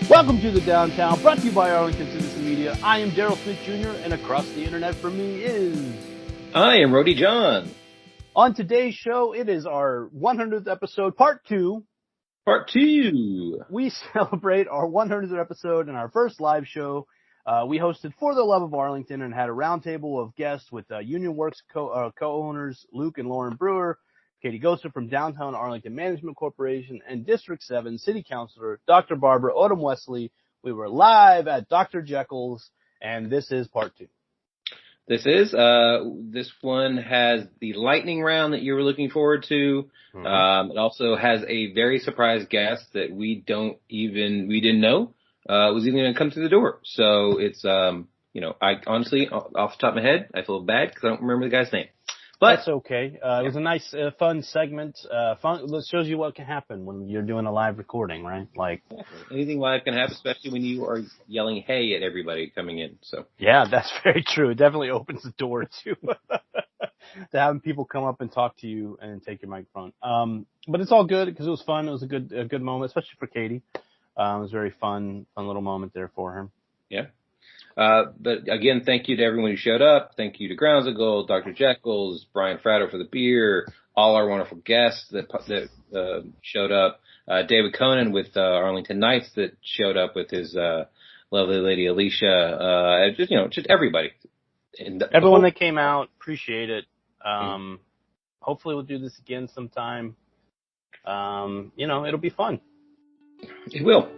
Welcome to the Downtown, brought to you by Arlington Citizen Media. I am Daryl Smith Jr., and across the internet from me is... I am Rody John. On today's show, it is our 100th episode, part 2. Part 2. We celebrate our 100th episode in our first live show. We hosted For the Love of Arlington and had a roundtable of guests with Union Worx co-owners Luke and Lauren Brewer, Katie Gosa from Downtown Arlington Management Corporation, and District 7 City Councilor Dr. Barbara Odom Wesley. We were live at Dr. Jekyll's, and this is part 2. This one has the lightning round that you were looking forward to. Mm-hmm. It also has a very surprise guest that we didn't know was even going to come through the door. So it's, I honestly, off the top of my head, I feel bad because I don't remember the guy's name. But that's okay. It was a nice, fun segment. It shows you what can happen when you're doing a live recording, right? Like anything live can happen, especially when you are yelling "Hey" at everybody coming in. So yeah, that's very true. It definitely opens the door to having people come up and talk to you and take your microphone. But it's all good because it was fun. It was a good moment, especially for Katie. It was a very fun little moment there for her. Yeah. But again, thank you to everyone who showed up. Thank you to Grounds of Gold, Dr. Jekyll's, Brian Fratto for the beer, all our wonderful guests that showed up. David Conan with Arlington Knights that showed up with his lovely lady Alicia. Just everybody. Everyone that came out, appreciate it. Hopefully we'll do this again sometime. It'll be fun. It will.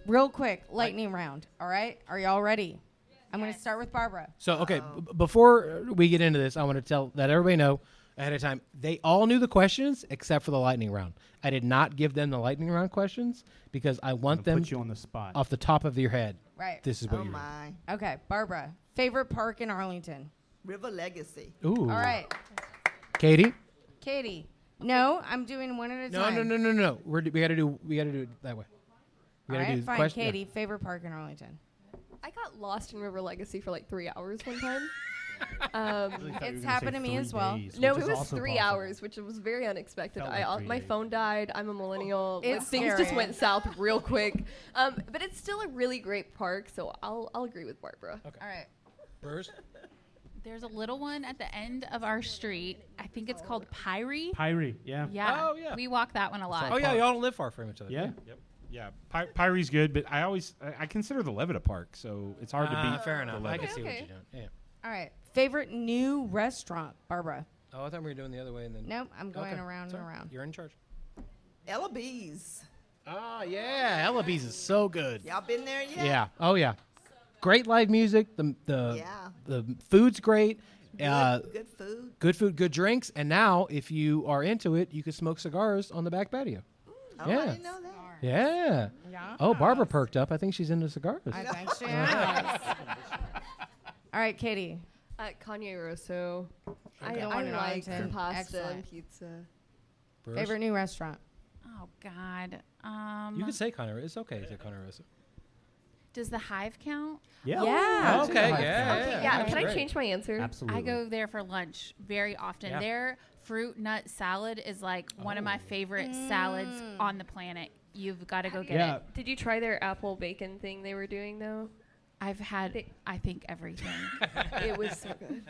Real quick, lightning round, all right? Are y'all ready? I'm going to start with Barbara. So, okay, before we get into this, I want to let everybody know ahead of time, they all knew the questions except for the lightning round. I did not give them the lightning round questions because I want them put you on the spot. Off the top of your head. Right. This is what you're my. Okay, Barbara, favorite park in Arlington? River Legacy. Ooh. All right. Katie? No, I'm doing one at a time. No. We got to do it that way. All right, fine. Katie, favorite park in Arlington? I got lost in River Legacy for like 3 hours one time. It's happened to me as well. No, it was 3 hours, which was very unexpected. My phone died. I'm a millennial. Things just went south real quick. But it's still a really great park, so I'll agree with Barbara. Okay. All right. Bruce? There's a little one at the end of our street. I think it's called Pyrie. Pyrie, yeah. Yeah. Oh, yeah. We walk that one a lot. Oh, yeah, y'all don't live far from each other. Yeah. Yep. Yeah, Pyrie's good, but I consider the Levitt a park, so it's hard to beat. Fair enough. I can Okay, see what okay. you're doing. Yeah. All right. Favorite new restaurant, Barbara? Oh, I thought we were doing the other way and then. Nope, I'm going around and around. You're in charge. Ella B's. Oh, yeah. Ellabee's is so good. Y'all been there yet? Yeah. Oh, yeah. Great live music. The food's great. Good food. Good food, good drinks. And now, if you are into it, you can smoke cigars on the back patio. Oh, Yeah. I didn't know that. Yeah. Oh, Barbara perked up. I think she's into cigars. I think she is. All right, Katie. Kanye Rosso. I Good one, like Arlington. some pasta Excellent. and pizza. Bruce? Favorite new restaurant? Oh, God. You can say Connor. It's okay to say Connor Rosa. Does the Hive count? Yeah. Yeah. Okay, Yeah, can I great. change my answer? Absolutely. I go there for lunch very often. Yeah. Their fruit nut salad is like one of my favorite salads on the planet. You've got to go get it. Did you try their apple bacon thing they were doing, though? I've had, I think, everything. It was so good.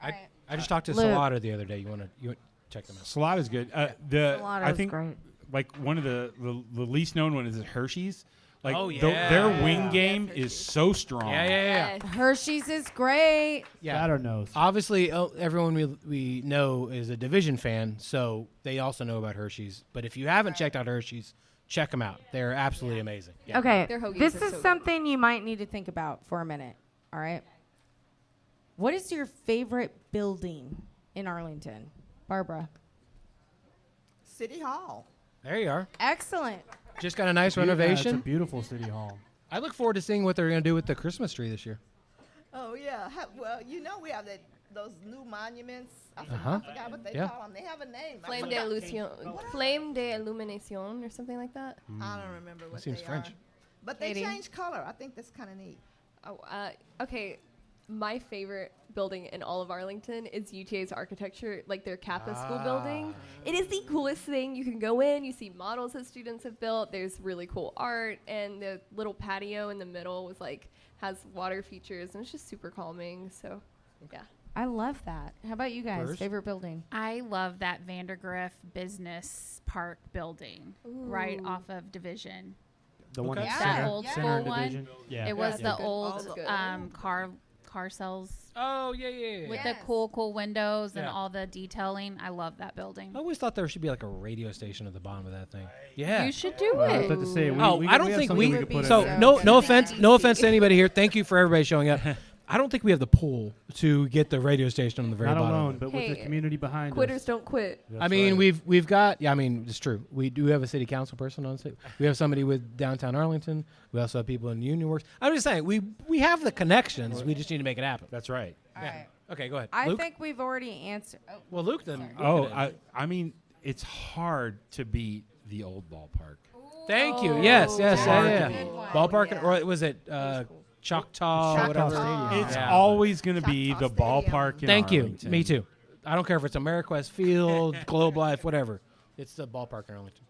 I just talked to Luke. Salada the other day. You want to check them out? Salada's good. I Salada's think great. like one of the least known one is Hershey's. Like Oh, yeah. their wing game is so strong. Yeah. Hershey's is great. Yeah. That or knows. Obviously, everyone we know is a Division fan, so they also know about Hershey's. But if you haven't checked out Hershey's, check them out. They're absolutely amazing. Yeah. Okay, Their hoagies this are is so good. something you might need to think about for a minute, all right? What is your favorite building in Arlington? Barbara. City Hall. There you are. Excellent. Just got a nice Yeah, it's a renovation. beautiful city hall. I look forward to seeing what they're going to do with the Christmas tree this year. Oh, yeah. Well, we have those new monuments. I Uh-huh. forgot what they Yeah. call them. They have a name. I Flame forgot. Flame de Illumination or something like that. I don't remember what seems they French. are. But they Katie? change color. I think that's kind of neat. Oh, okay. My favorite building in all of Arlington is UTA's architecture, like their Kappa school building. It is the coolest thing. You can go in, you see models that students have built. There's really cool art, and the little patio in the middle was like has water features, and it's just super calming. So, yeah. I love that. How about you guys? Bruce? Favorite building? I love that Vandergrift Business Park building right Ooh. off of Division. The one Okay. at That center, old center school one. division. Yeah. It was the Oh, old that's good. car cells Oh, yeah. with Yes. the cool windows and Yeah. all the detailing. I love that building. I always thought there should be like a radio station at the bottom of that thing. Yeah. You should do I was it. about to say, I don't have think something we. could put So in there. no offense to anybody here. Thank you for everybody showing up. I don't think we have the pull to get the radio station on the very Not bottom. alone, but with Hey, the community behind Quitters us. don't quit. I mean, we've got. Yeah, I mean, it's true. We do have a city council person on site. We have somebody with downtown Arlington. We also have people in Union Worx. I'm just saying, we have the connections. We just need to make it happen. That's right. All right. Okay, go ahead. I Luke? think we've already answered. Oh, Well, Luke then. Oh, I mean, it's hard to beat the old ballpark. Thank you. Yes. that's Yeah. a good one. Ballpark, Yeah. or was it Choctaw? Choctaw Whatever. Stadium. It's Yeah. always going to be Choctaw the Stadium. ballpark in Thank you. Arlington. Me too. I don't care if it's Ameriquest Field, Globe Life, whatever. It's the ballpark in Arlington.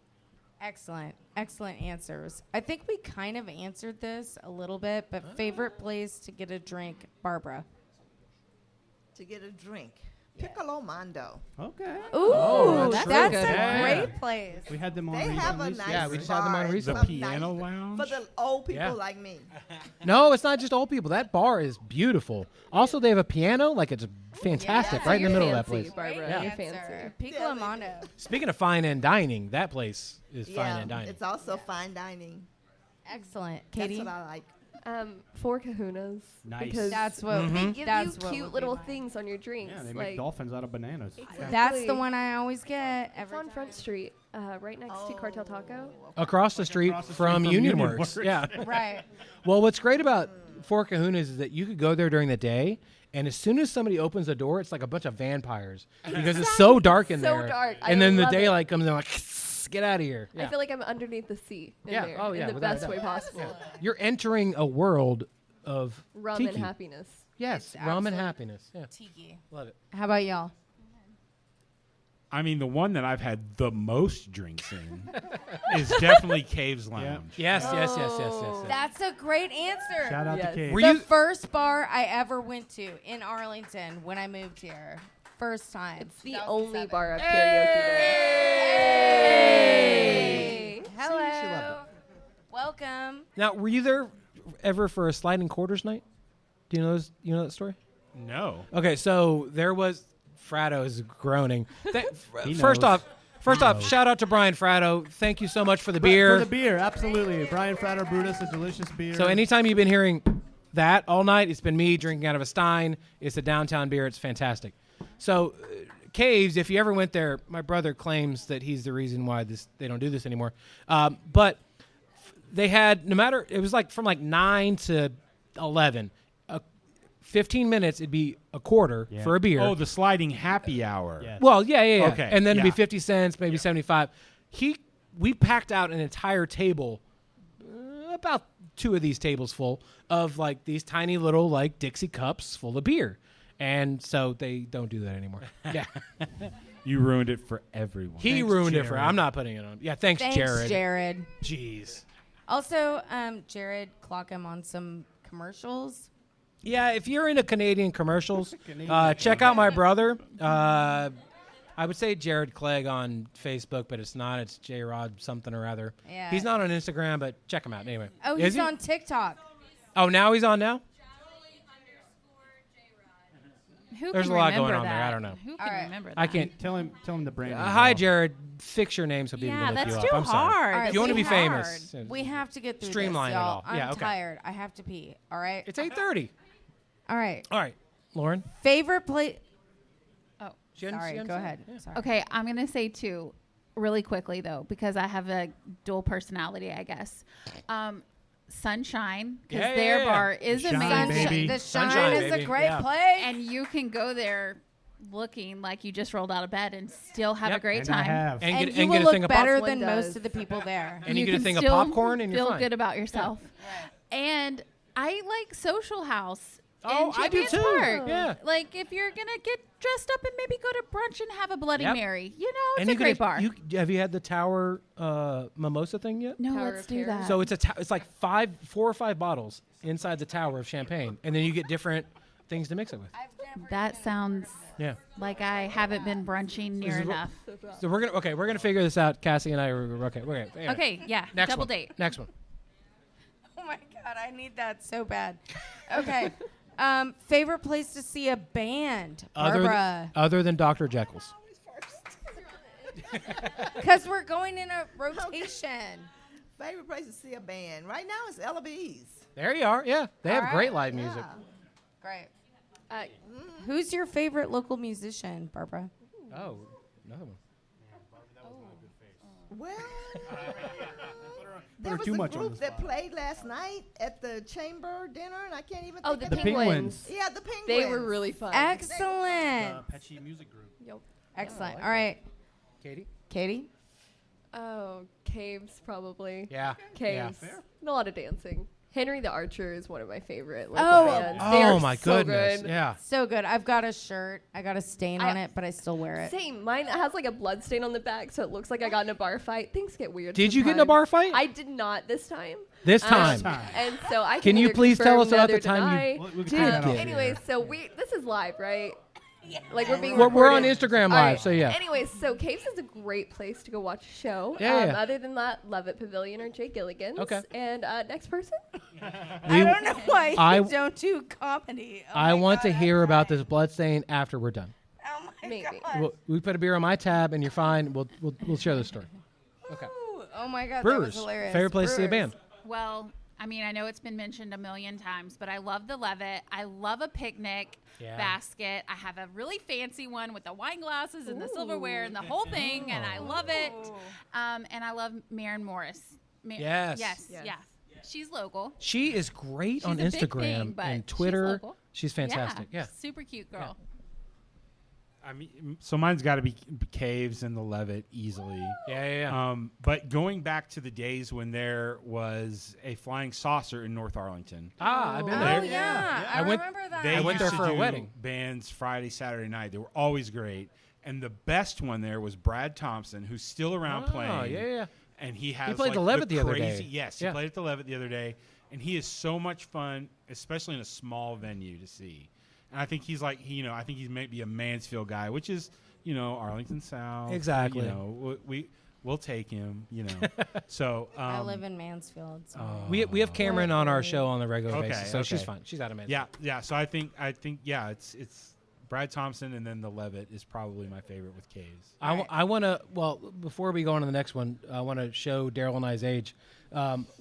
Excellent answers. I think we kind of answered this a little bit, but favorite place to get a drink, Barbara. To get a drink. Piccolo Mondo. Okay. Ooh, Oh, that's, that's a true. Yeah. great place. We had them on They recently. have a nice Yeah, we just had them on bar, recently. The some piano nice- lounge? For the old people Yeah. like me. No, it's not just old people. That bar is beautiful. Also, they have a piano. Like, it's fantastic So right in the you're middle of that fancy, place. Barbara. Yeah. You're Answer. fancy. Piccolo Mondo. Speaking of fine and dining, that place is fine Yeah, and dining. it's also fine dining. Excellent. Katie? That's what I like. Four Kahunas. Nice. Because That's what they give that's you what cute would be little mine. things on your drinks. Yeah, they like, make dolphins out of bananas. Exactly. That's the one I always get It's every on time. Front Street, right next to Cartel Taco. Across the street Across the street from from Union Union Worx. Worx. Yeah. Right. Well, what's great about Four Kahunas is that you could go there during the day, and as soon as somebody opens the door, it's like a bunch of vampires because it's so dark in So there. dark. I And then the love it. daylight comes in, like, get out of here. I Yeah. feel like I'm underneath the sea in Yeah. there Oh, yeah, in the without a best doubt. way possible. You're entering a world of Rum tiki. and happiness. Yes, It's rum and absolute happiness. Yeah, Tiki. love it. How about y'all? I mean, the one that I've had the most drinks in is definitely Caves Lounge. Yes. That's a great answer. Shout out Yes. to Caves. Were the you- first bar I ever went to in Arlington when I moved here. First time. It's the 2007. only bar I've karaoke Hey! there. Hello. Welcome. Now, were you there ever for a sliding quarters night? Do you know those? You know that story? No. Okay, so there was. Fratto is groaning. He First knows. off, shout out to Brian Fratto. Thank you so much for the beer. For the beer, absolutely. Brian Fratter brewed us a delicious beer. So anytime you've been hearing that all night, it's been me drinking out of a Stein. It's a downtown beer. It's fantastic. So Caves, if you ever went there, my brother claims that he's the reason why they don't do this anymore. But they had it was like from like 9 to 11. 15 minutes, it'd be a quarter for a beer. Oh, the sliding happy hour. Yeah. Well, yeah. Okay, And then it'd be yeah. 50 cents, maybe 75. We packed out an entire table, about 2 of these tables full of like these tiny little like Dixie cups full of beer. And so they don't do that anymore. Yeah. You ruined it for everyone. He Thanks, ruined it for. Jared. I'm not putting it on. Yeah, thanks Jared. Jared. Jeez. Also, Jared, clock him on some commercials. Yeah, if you're into Canadian commercials, check out my brother. I would say Jared Clegg on Facebook, but it's not. It's J-Rod something or other. Yeah. He's not on Instagram, but check him out anyway. Oh, Is he's he? on TikTok. Oh, now he's on now? Who There's can a lot remember going on there. that? I don't know. Who can All right. remember that? I can't. Tell him the brand. Hi, Jared. Fix your name so people Yeah, can look that's you too up. I'm sorry. hard. All right, If you want to we be have- famous, We have to get through Streamline it this, y'all. all. Yeah, I'm okay. tired. I have to pee. All right. It's 8:30. All right. All right, Lauren. Favorite place. Oh, Sorry. Go ahead. Sorry. okay. I'm gonna say 2, really quickly though, because I have a dual personality, I guess. Sunshine, because Yeah, their yeah. bar is Shine, amazing. baby. The Shine Sunshine, is baby. a great Yeah. place. And you can go there looking like you just rolled out of bed and still have Yep. a great And time. I have. And get, you and will get a look thing of better popcorn. than One most does. of the people there. And you get a can thing of still popcorn and you're feel fine. good about yourself. And I like Social House. Oh, in I do Champions too. Park. Yeah. Like if you're gonna get dressed up and maybe go to brunch and have a Bloody Yep. Mary, you know, it's And a you great could, bar. have you had the Tower mimosa thing yet? No, Tower let's of do Terror. that. So it's like 4 or 5 bottles inside the tower of champagne, and then you get different things to mix it with. That sounds Yeah. like I haven't been brunching near enough. So we're gonna figure this out. Cassie and I are okay. Anyway. Okay, yeah, Next double one. date. Next one. Oh my God, I need that so bad. Okay. Favorite place to see a band, Barbara? Other than Dr. Jekyll's. Because we're going in a rotation. Favorite place to see a band right now is Eloise. There you are. Yeah, they have All great right. live music. Great. Uh, Who's your favorite local musician, Barbara? Oh, another one. Well, Put her there was too a much on the group that spot. played last night at the chamber dinner, and I can't even. oh, think the of Penguins. Penguins. Yeah, the Penguins. They were really fun. Excellent. Petchy Music Group. Yep. Excellent. All right. Katie. Katie? Oh, Caves probably. Yeah. Caves. Fair. A lot of dancing. Henry the Archer is one of my favorite local Oh. bands. They Oh are my so goodness. good. Yeah. So good. I've got a shirt. I got a stain on it, but I still wear it. Same. Mine has like a blood stain on the back, so it looks like I got in a bar fight. Things get weird. Did you get in a sometimes. bar fight? I did not this time. This time. And so I Can you neither please tell confirm us about the nor time deny. you We can did turn that off get- here. Anyways, so this is live, right? Like we're being We're on recorded. Instagram All Live, right. so yeah. Anyways, so Caves is a great place to go watch a show. Yeah, yeah. Other than that, Love It Pavilion or Jay Gilligan's. Okay. And next person. I don't know why I- you don't do comedy. Oh I my want God, to I'm hear about crying. this blood stain after we're done. Oh my Maybe. God. We put a beer on my tab, and you're fine. We'll share the story. Okay. Ooh, oh my God, that Brewers. was hilarious. Favorite place to see a Brewers. band. Well, I mean, I know it's been mentioned a million times, but I love the Levitt. I love a picnic basket. I have a really fancy one with the wine glasses and the silverware and the whole thing, and I love it. And I love Maren Morris. Yes. Yes. Yes. Yeah. She's local. She is great She's on a big Instagram thing, but and she's Twitter. local. She's fantastic. Yeah. Super cute girl. I mean, so mine's got to be Caves and the Levitt easily. Yeah. But going back to the days when there was a flying saucer in North Arlington. I've been Oh there. yeah, I I went- remember that. They I went there used for to a do wedding. Bands Friday, Saturday night. They were always great. And the best one there was Brad Thompson, who's still around Oh, playing. yeah. And he has played like the Levitt the other crazy, day. Yes, he Yeah. played at the Levitt the other day, and he is so much fun, especially in a small venue to see. And I think he's like, I think he's maybe a Mansfield guy, which is, Arlington South. Exactly. We'll take him. So I live in Mansfield. So. We have Cameron on our show on a regular Okay, basis, so she's okay. fine. She's out of Mansfield. Yeah. So I think it's Brad Thompson, and then the Levitt is probably my favorite with Caves. I want to, before we go on to the next one, I want to show Daryl and I's age.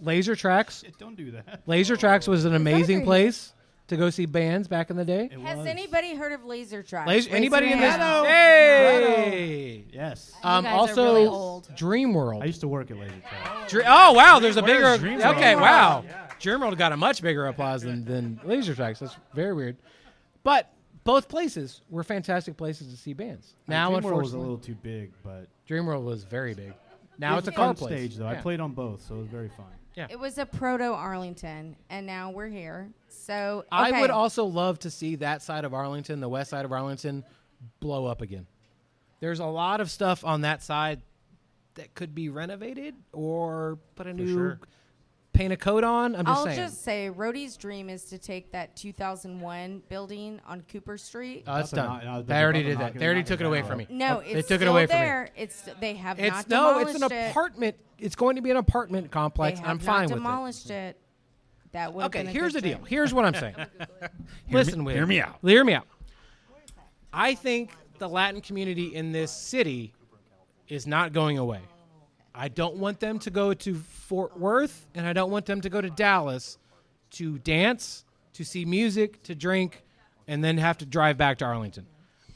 Laser Tracks. Don't do that. Laser Tracks was an amazing very place to go see bands back in the day. It Has was. anybody heard of Laser Tracks? Laser, Raise anybody your in this? hand. Hey! Yes. You guys are Also, really old. Dream I World. used to work at Laser Track. Oh wow, there's a Where's bigger. Dream World? Okay, wow. Dream World got a much bigger applause than Laser Tracks. That's very weird. But both places were fantastic places to see bands. Now, Dream World was a unfortunately, little too big, but Dream World was very big. Now it it's a was car fun place. stage though. I Yeah. played on both, so it was very fun. It was a proto Arlington, and now we're here. So I okay. would also love to see that side of Arlington, the west side of Arlington, blow up again. There's a lot of stuff on that side that could be renovated or put a new sure. paint a coat on. I'm just I'll saying. just say, Rhodey's dream is to take that 2001 building on Cooper Street. Oh, it's That's a done. knock- They already that's a did that. knocking- They already knocking took it away down. from me. No, They it's took it still away from me. there. They have not It's demolished an it. apartment. It's going to be an apartment They complex. have I'm not fine with it. demolished it. That would Okay, here's the deal. Here's what I'm saying. Hear me out. Hear me out. I think the Latin community in this city is not going away. I don't want them to go to Fort Worth, and I don't want them to go to Dallas to dance, to see music, to drink, and then have to drive back to Arlington.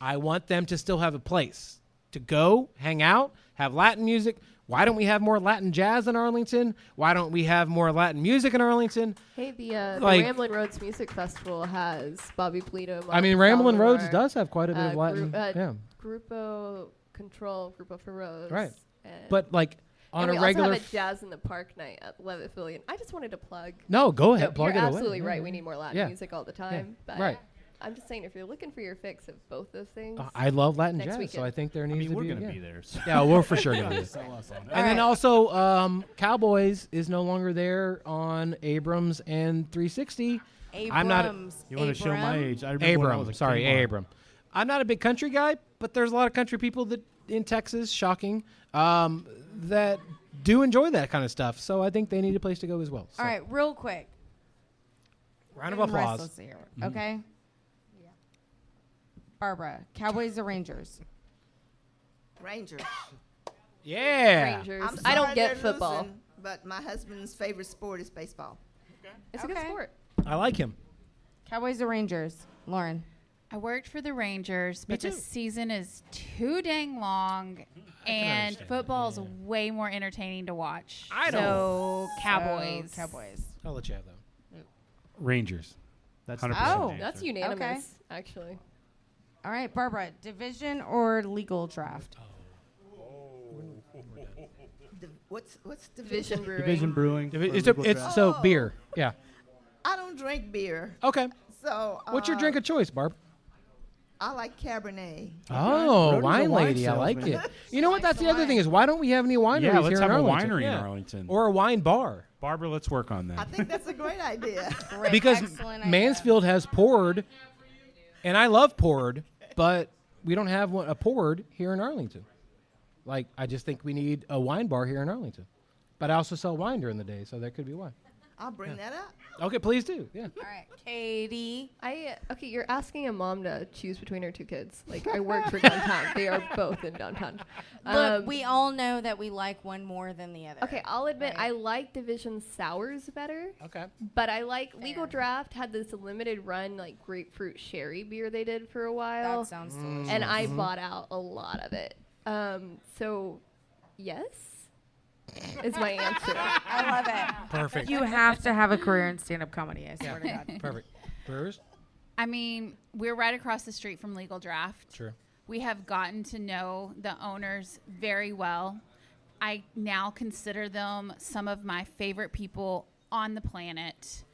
I want them to still have a place to go, hang out, have Latin music. Why don't we have more Latin jazz in Arlington? Why don't we have more Latin music in Arlington? Hey, the Like- Ramblin' Roads Music Festival has Bobby Polito. I mean, Ramblin' Roads does have quite a bit of Latin. Grupo Control, Grupo Feroz. Right. and- But like on and a we regular. also have a Jazz in the Park night at Levitt Fillion. I just wanted to plug. No, go ahead. No, Plug you're it away. absolutely Yeah, right. yeah. We need more Latin Yeah. music all the time. But Right. I'm just saying, if you're looking for your fix of both those things, I love Latin next jazz, weekend. so I think there I needs mean, to we're be. going to yeah. be there. So. Yeah, we're for sure going to be there. Sell us on it. And then also, Cowboys is no longer there on Abrams and 360. I'm not. You want to show my age? I remember when I was Abram, a sorry, Kmart. Abram. I'm not a big country guy, but there's a lot of country people that in Texas, shocking, that do enjoy that kind of stuff. So I think they need a place to go as well. So, All right, real quick. round of Getting applause. restless here, okay? Yeah. Barbara, Cowboys or Rangers? Rangers. Yeah. Rangers. I'm I don't sorry get they're football. losing, but my husband's favorite sport is baseball. It's a good Okay. sport. I like him. Cowboys or Rangers? Lauren. I worked for the Rangers, Me but the too. season is too dang long, and understand football is way more entertaining to watch. I don't- So Cowboys. So, Cowboys. I'll let you have that. Rangers. That's 100%. Oh. the That's answer. unanimous, actually. All right, Barbara, division or legal draft? What's Division Brewing. Division Brewing. If it- or It's, legal it's draft. so beer. Yeah. I don't drink beer, Okay. so What's your drink of choice, Barb? I like Cabernet. Oh, Brody's a wine wine lady. I like salesman. it. You know what? That's the other wine. thing is why don't we have any wineries Yeah, let's here have in a Arlington? winery Yeah. in Arlington. Or a wine bar. Barbara, let's work on I that. think that's a great idea. Great, Because excellent idea. Mansfield has poured, and I love poured, but we don't have a poured here in Arlington. Like, I just think we need a wine bar here in Arlington. But I also sell wine during the day, so there could be wine. I'll bring that up. Okay, please do. Yeah. All right, Katie. Okay, you're asking a mom to choose between her two kids. Like, I work for downtown. They are both in downtown. Look, we all know that we like one more than the other. Okay, I'll admit Right. I like Division Sours better, Okay. but I like Legal Fair. Draft had this limited run like grapefruit sherry beer they did for a while, That sounds delicious. and I bought out a lot of it. So yes is my answer. I love it. Perfect. You have to have a career in stand-up comedy, I swear to God. Perfect. Brewers? I mean, we're right across the street from Legal Draft. Sure. We have gotten to know the owners very well. I now consider them some of my favorite people on the planet.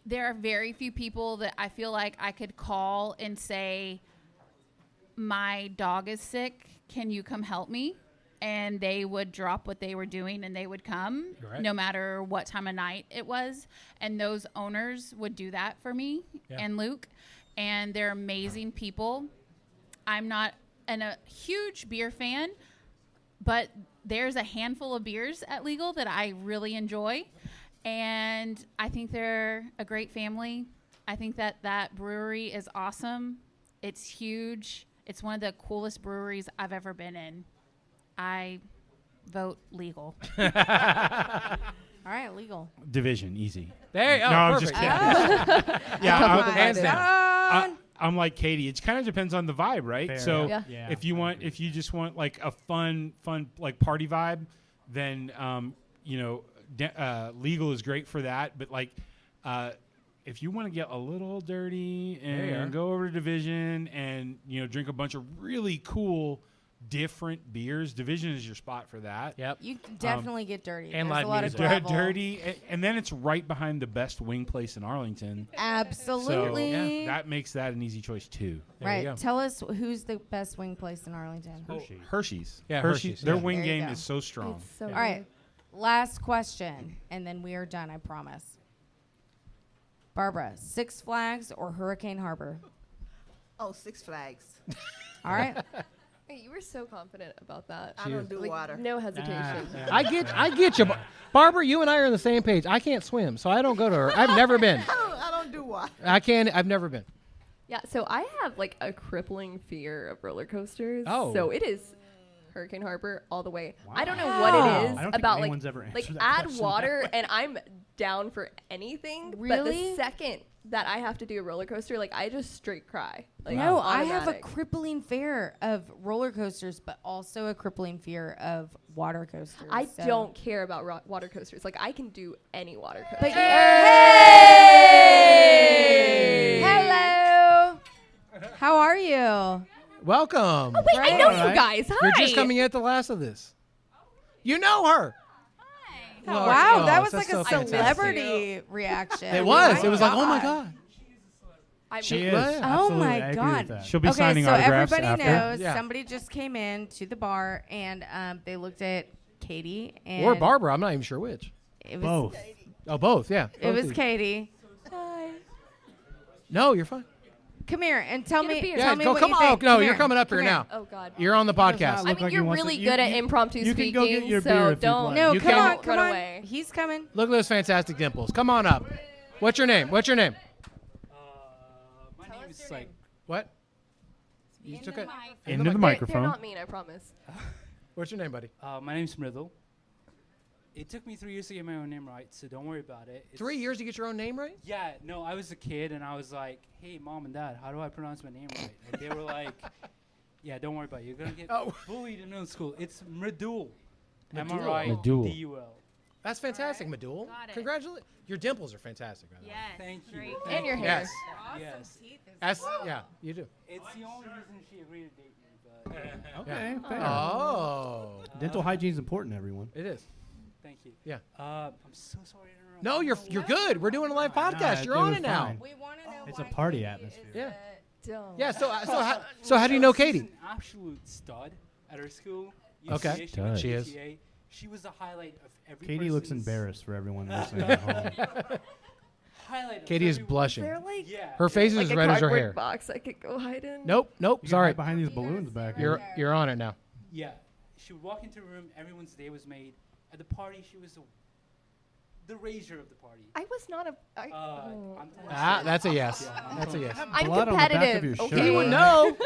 There are very few people that I feel like I could call and say, my dog is sick. Can you come help me? And they would drop what they were doing and they would come Right. no matter what time of night it was. And those owners would do that for me Yeah. and Luke. And they're amazing people. I'm not a huge beer fan, but there's a handful of beers at Legal that I really enjoy. And I think they're a great family. I think that brewery is awesome. It's huge. It's one of the coolest breweries I've ever been in. I vote Legal. All right, legal. Division, easy. There. Oh, No, I'm perfect. just kidding. Yeah, Hands down. I'm like Katie. It kind of depends on the vibe, right? Fair. So Yeah. Yeah, if you I want, agree. if you just want like a fun like party vibe, then legal is great for that. But like, if you want to get a little dirty There you are. and go over to Division and drink a bunch of really cool different beers, Division is your spot for that. Yep. You can definitely get dirty. and There's live a lot music. of gravel. Dirty, and then it's right behind the best wing place in Arlington. Absolutely. So yeah, that makes that an easy choice too. There you go. Right. Tell us who's the best wing place in Arlington. Hershey's. Yeah, Hershey's, Their yeah. wing There you game go. is so strong. It's so All right. Last question, and then we are done, I promise. Barbara, Six Flags or Hurricane Harbor? Oh, Six Flags. All right. Hey, you were so confident about that. I don't do Like, water. no hesitation. I get you. Barbara, you and I are on the same page. I can't swim, so I don't go to her. I've never been. I don't do water. I've never been. Yeah, so I have like a crippling fear of roller coasters. Oh. So it is Hurricane Harbor all the way. I don't know Wow. what it I is don't think about anyone's ever like answered that add question water that way. and I'm down for anything. But Really? the second that I have to do a roller coaster, like I just straight cry. Like, No, I have a automatic. crippling fear of roller coasters, but also a crippling fear of water coasters. I so. don't care about water coasters. Like I can do any water coaster. But hey! Hello. How are you? Welcome. Oh, wait, I know you guys. Hi. You're just coming in at the last of this. You know her. Well, Wow, that was that's like a so fantastic. celebrity reaction. It was. Oh It was like, my oh my God. God. She is. Oh Absolutely, my I agree God. with that. She'll be Okay, signing so autographs everybody after. knows Yeah. somebody just came in to the bar and they looked at Katie and Or Barbara. I'm not even sure which. It was, Both. Oh, both. Yeah. It Both was of you. Katie. No, you're fine. Come here and tell Get a me. beer. Yeah, Tell me go. what Come you on. think. No, Come you're here. coming up Come here here. now. Oh God. You're on the podcast. I mean, Look like you're he wants really to- good at you- impromptu you speaking. can go get your so beer if you'd don't. like. No, You come can- on, come Run on. away. He's coming. Look at those fantastic dimples. Come on up. What's your name? What's your name? My name is like What? You took it. Into the They're microphone. not mean, I promise. What's your name, buddy? my name's Mridul. It took me 3 years to get my own name right, so don't worry about it. 3 years to get your own name right? Yeah, no, I was a kid and I was like, "Hey, mom and dad, how do I pronounce my name right?" And they were like, "Yeah, don't worry about it. You're gonna get bullied in middle school. It's Mridul. M-R-I-D-U-L. That's fantastic, Madul. Got it. Congratulations. Your dimples are fantastic. By the way. Yes. Thank you. great. Thank And your you. hair. Yes. Yes. Yeah, you do. It's the only reason she agreed to date me, but Okay, fair. Oh. Dental hygiene is important, everyone. It is. thank you. Yeah. I'm so sorry to interrupt. No, you're good. We're doing a live podcast. You're it on was it now. fine. We want to know. It's a party atmosphere. Yeah. Don't. Yeah. So how do you know Katie? She's an absolute stud at her school. Okay. UCA, She went is. to UTA. She was the highlight of every Katie looks person's- embarrassed for everyone listening at home. Highlight of Katie is every- blushing. They're like, Yeah. Her face is like as a red as her cardboard hair. box I could go hide in. Nope. You can Sorry. hide behind these balloons back You're here. you're on it now. Yeah. She would walk into a room, everyone's day was made. At the party, she was the raiser of the party. I was not a. I'm telling Ah, the that's a story. yes. Yeah, That's a yes. I'm Blood on the back of competitive. your shirt. Okay. You would know.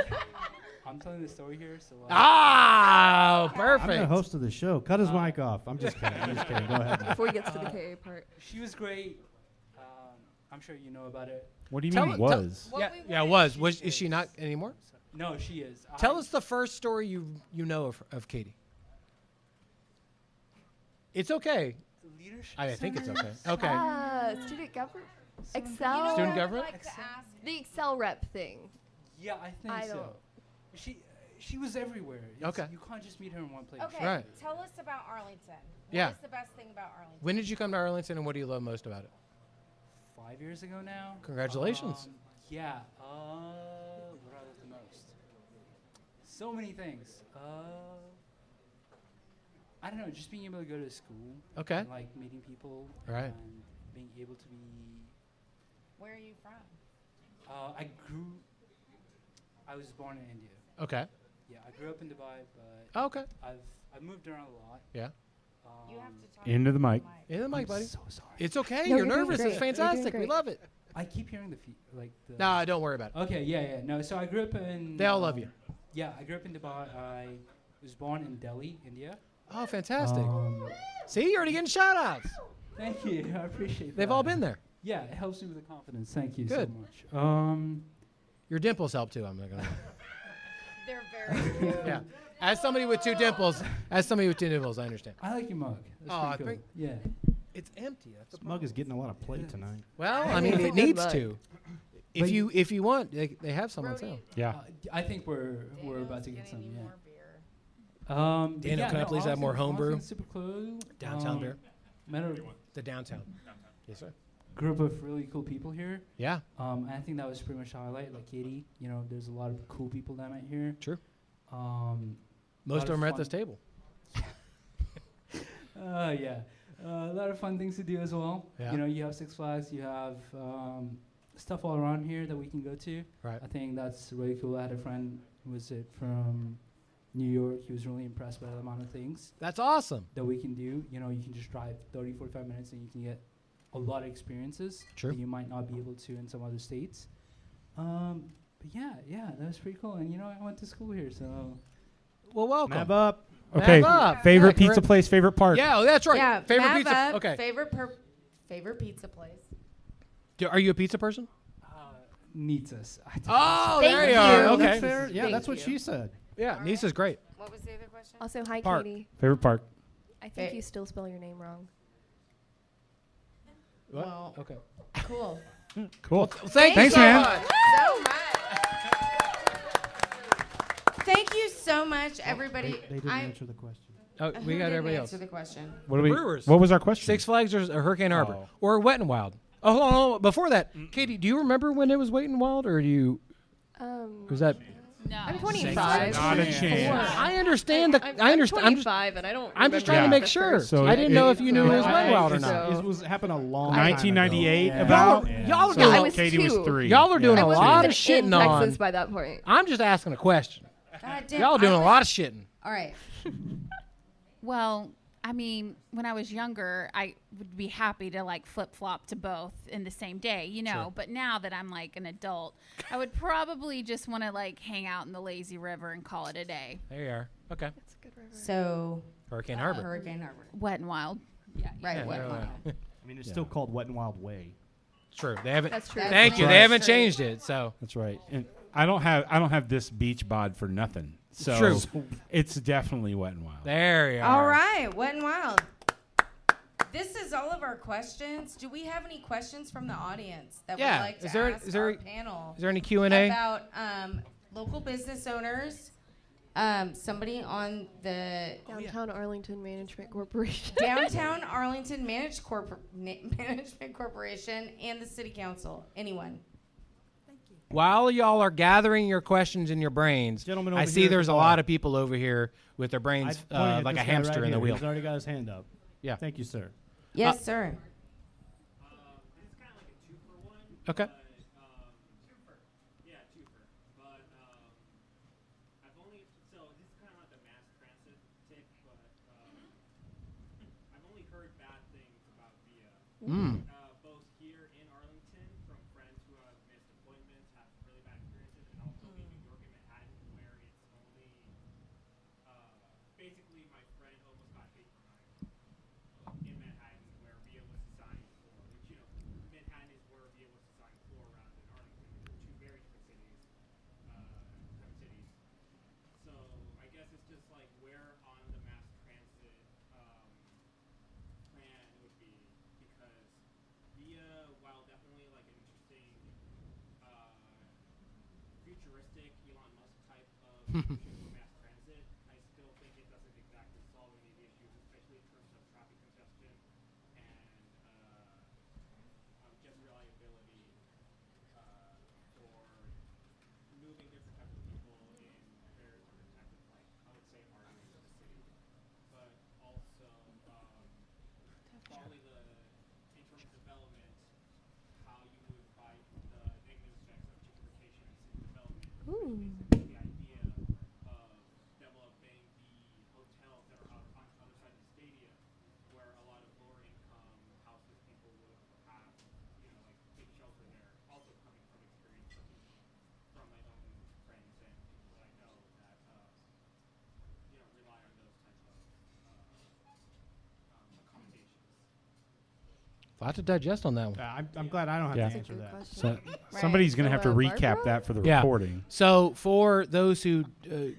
I'm telling the story here, so. Ah, I'm the perfect. host of the show. Cut his mic off. I'm just kidding. I'm just kidding. Go ahead. Before he gets to the KA part. She was great. I'm sure you know about it. What do you Tell mean it- was? Yeah, was is she not anymore? No, she is. Tell us the first story you know of Katie. It's okay. The leadership I think it's center? okay. Okay. Student government. Excel. Student government? The Excel rep thing. Yeah, I think I so. don't- She was everywhere. Okay. You can't just meet her in one place. Okay, Right. tell us about Arlington. Yeah. What is the best thing about Arlington? When did you come to Arlington, and what do you love most about it? 5 years ago now. Congratulations. Yeah. What I love the most. So many things. I don't know. Just being able to go to school. Okay. And, like meeting people. Right. And being able to be. Where are you from? I was born in India. Okay. Yeah, I grew up in Dubai, but Oh, okay. I've moved around a lot. Yeah. You have to talk Into the mic. In the mic, I'm buddy. so sorry. It's okay. No, you're you're doing nervous. great. It's You're doing fantastic. We great. love it. I keep hearing the Nah, don't worry about it. Okay, yeah. No, so I grew up in. They all love you. Yeah, I grew up in Dubai. I was born in Delhi, India. Oh, fantastic. Um, See, you're already getting shout outs. Thank you. I appreciate that. They've all been there. Yeah, it helps me with the confidence. Thank you Good. so much. Your dimples help too. I'm not gonna lie. They're very cute. Yeah. As somebody with two dimples, I understand. I like your mug. That's Oh, pretty cool. thank- Yeah. It's empty. That's This mug is getting a lot of play tonight. Well, I mean, It's a it good needs mug. to. But If you want, they have some on Brody, sale. Yeah. I think we're about to get Getting some. you Yeah. more beer. But Daniel, can I please have more homebrew? Super cool. Downtown beer. The downtown. Yes, sir. Group of really cool people here. Yeah. And I think that was pretty much the highlight. Like Katie, there's a lot of cool people that I met here. True. Most Most of them are at this table. Yeah. A lot of fun things to do as well. Yeah. You have Six Flags, you have stuff all around here that we can go to. Right. I think that's really cool. I had a friend who was from New York. He was really impressed by the amount of things That's awesome. that we can do. You can just drive 30, 45 minutes and you can get a lot of experiences True. that you might not be able to in some other states. But yeah, that was pretty cool. And I went to school here, so Well, welcome. Mab up. Okay. up. Favorite Yeah, pizza place, favorite part. Yeah, oh, that's right. Yeah, Favorite Mava, pizza. Okay. Favorite pizza place. Are you a pizza person? Needs us. Oh, Thank there you you. are. Oh, Okay. that's fair. Yeah, Thank that's what you. she said. Yeah, Nisa's great. What was the other question? Also, hi, Park. Katie. Favorite park? I think Hey. you still spell your name wrong. What? Well, Okay. cool. Cool. Thanks, Thanks, you man. so much. Thank you so much, everybody. They didn't answer the question. Oh, we Who got didn't everybody else. answer the question? What do The we? Brewers. What was our question? Six Flags or Hurricane Harbor Oh. or Wet and Wild. Oh, hold on. Before that, Katie, do you remember when it was Wet and Wild, or do you? Was that? No. I'm 25. Not a chance. I understand the. I'm I understand. I'm just. 25, and I don't. I'm just remember trying to Yeah. make the sure. first So I didn't know if you knew it was so- Wet and Wild or It's- not. It was happened a long time 1998. ago. About. Y'all are So doing. I was Katie 2. was 3. Y'all are doing I a wasn't lot of even in shitting Texas on. by that point. I'm just asking a question. God damn, Y'all doing a lot of shitting. All right. Well, I mean, when I was younger, I would be happy to like flip flop to both in the same day, you know. Sure. But now that I'm like an adult, I would probably just want to like hang out in the lazy river and call it a day. There you are. Okay. That's a good river. So, Hurricane Harbor. Hurricane Harbor. Wet and wild. Right, Yeah, Wet yeah, and Wild. yeah. I mean, it's still called Wet and Wild Way. True. They haven't. That's true. Thank you. That's They right. haven't changed it. So That's right. And I don't have this beach bod for nothing. So True. it's definitely Wet and Wild. there you are. All right, Wet and Wild. This is all of our questions. Do we have any questions from the audience that Yeah. we'd like to Is there- ask is there- our panel Is there any Q&A? about local business owners? Somebody on the Downtown Arlington Management Corporation. Downtown Arlington Management Corporation and the City Council. Anyone? While y'all are gathering your questions in your brains, Gentleman I over see here at there's the a bar. lot of people over here with their brains I'd point at like a this guy hamster right in the here. wheel. He's already got his hand up. Yeah. Thank you, sir. Yes, sir. Okay. I've only so this is kind of like the mass transit tip, but I've only heard bad things about VIA. Both here in Arlington from friends who have missed appointments, have really bad experiences, and also in New York and Manhattan, where it's only basically my friend almost got hate crime in Manhattan, where VIA was designed for. Which Manhattan is where VIA was designed for, rather than Arlington, which are two very different cities. So I guess it's just like where on the mass transit plan would be, because VIA, while definitely like an interesting futuristic Elon Musk type of solution for mass transit, I still think it doesn't exactly solve any of the issues, especially in terms of traffic congestion and just reliability for moving different types of people in various different types of, like, I would say, areas of the city. But also, probably in terms of development, how you would fight the negative effects of gentrification and city development. Basically, the idea of developing the hotels that are on the other side of the stadium, where a lot of lower income houseless people would perhaps, like take shelter there. Also coming from experience from my own friends and people that I know that rely on those types of accommodations. A lot to digest on that one. I'm glad I don't have Yeah. to answer that. So somebody's going to have to recap Barbara? that for the Yeah. recording. So for those who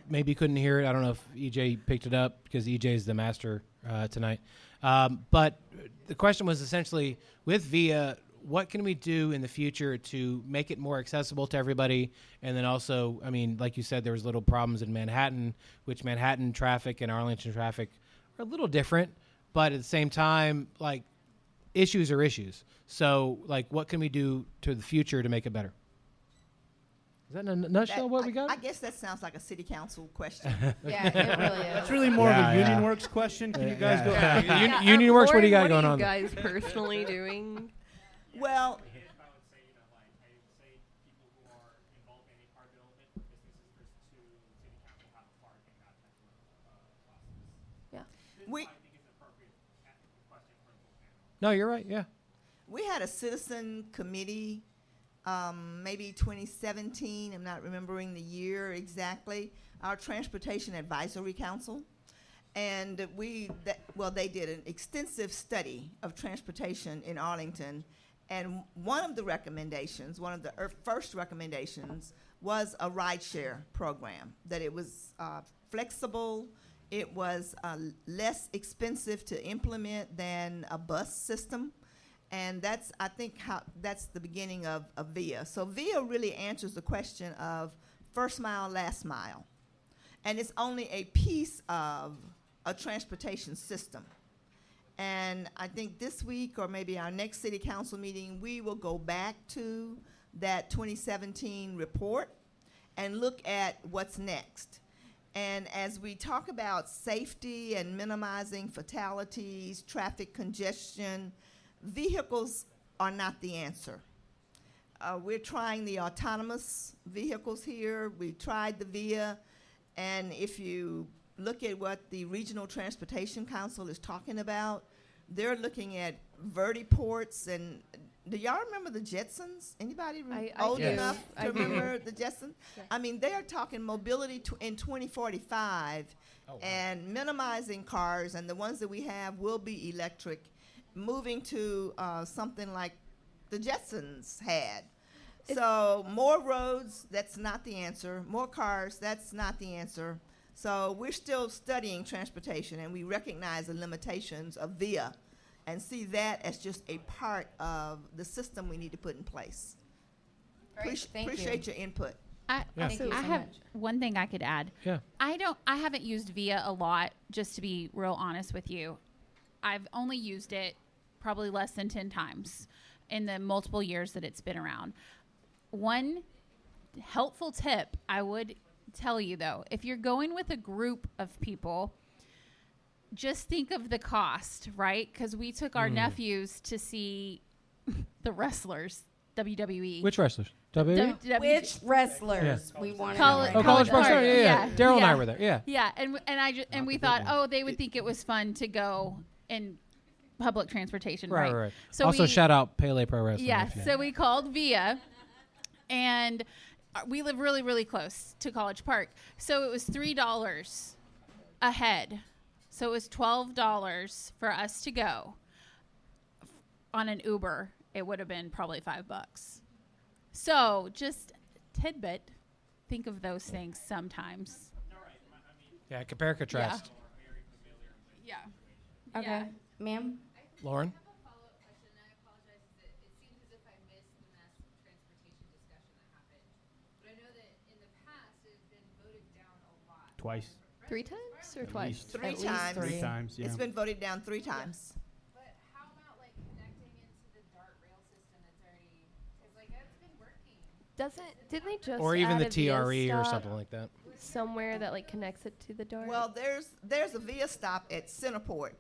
maybe couldn't hear it, I don't know if EJ picked it up because EJ is the master tonight. But the question was essentially with VIA, what can we do in the future to make it more accessible to everybody? And then also, I mean, like you said, there was little problems in Manhattan, which Manhattan traffic and Arlington traffic are a little different, but at the same time, like issues are issues. So like, what can we do to the future to make it better? Is that in a nutshell what we got? I guess that sounds like a city council question. Yeah, it really is. That's really more Yeah, of a yeah. Union Works question. Can you guys go? Union Works, what do you got Lauren, going on What there? are you guys personally doing? Well, I would say, I would say people who are involved in any part development for businesses to city council have a part in that type of process. Yeah. we I think it's an appropriate question for the whole panel. No, you're right. Yeah. we had a citizen committee, maybe 2017. I'm not remembering the year exactly. Our Transportation Advisory Council, and they did an extensive study of transportation in Arlington, And one of the recommendations, one of the first recommendations, was a rideshare program, that it was flexible, it was less expensive to implement than a bus system. And that's, I think, that's the beginning of VIA. So VIA really answers the question of first mile, last mile. And it's only a piece of a transportation system. And I think this week, or maybe our next city council meeting, we will go back to that 2017 report and look at what's next. And as we talk about safety and minimizing fatalities, traffic congestion, vehicles are not the answer. We're trying the autonomous vehicles here. We tried the VIA, and if you look at what the Regional Transportation Council is talking about, they're looking at vertiports. And do y'all remember the Jetsons? Anybody old enough to remember the Jetsons? Yeah. I mean, they are talking mobility in 2045 and minimizing cars, and the ones that we have will be electric, moving to something like the Jetsons had. So more roads, that's not the answer. More cars, that's not the answer. So we're still studying transportation, and we recognize the limitations of VIA and see that as just a part of the system we need to put in place. Appreciate your input. I have one thing I could add. Yeah. I haven't used VIA a lot, just to be real honest with you. I've only used it probably less than 10 times in the multiple years that it's been around. One helpful tip I would tell you, though, if you're going with a group of people, just think of the cost, right? Because we took our nephews to see the wrestlers, WWE. Which wrestlers? WWE? Which wrestlers? Yeah. We want to know. College Park. Yeah. Daryl and I were there. Yeah. Yeah, and we thought, they would think it was fun to go in public transportation, right? So also shout out Pele Pro Wrestling. Yeah. So we called VIA, and we live really, really close to College Park. So it was $3 a head. So it was $12 for us to go. On an Uber, it would have been probably $5. So just tidbit, think of those things sometimes. Yeah, compare contrast. Yeah. Okay. Yeah. Ma'am? Lauren? Twice. 3 times or twice? Three times. Three times, yeah. It's been voted down 3 times. But how about like connecting into the DART rail system that's already, because like that's been working. Didn't they just or even add the a VIA TRE or stop something like that? somewhere that like connects it to the DART? Well, there's a VIA stop at Centerport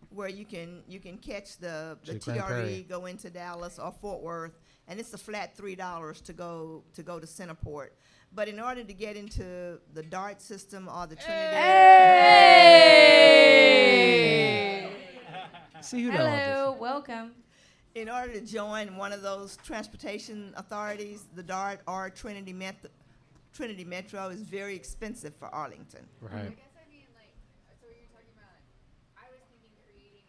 where you can catch the TRE, go into Dallas or Fort Worth, and it's a flat $3 to go to Centerport. But in order to get into the DART system or the Trinity, See who Hello, welcome. In order to join one of those transportation authorities, the DART or Trinity Metro is very expensive for Arlington. Right. I guess I mean like, so you're talking about, I was thinking creating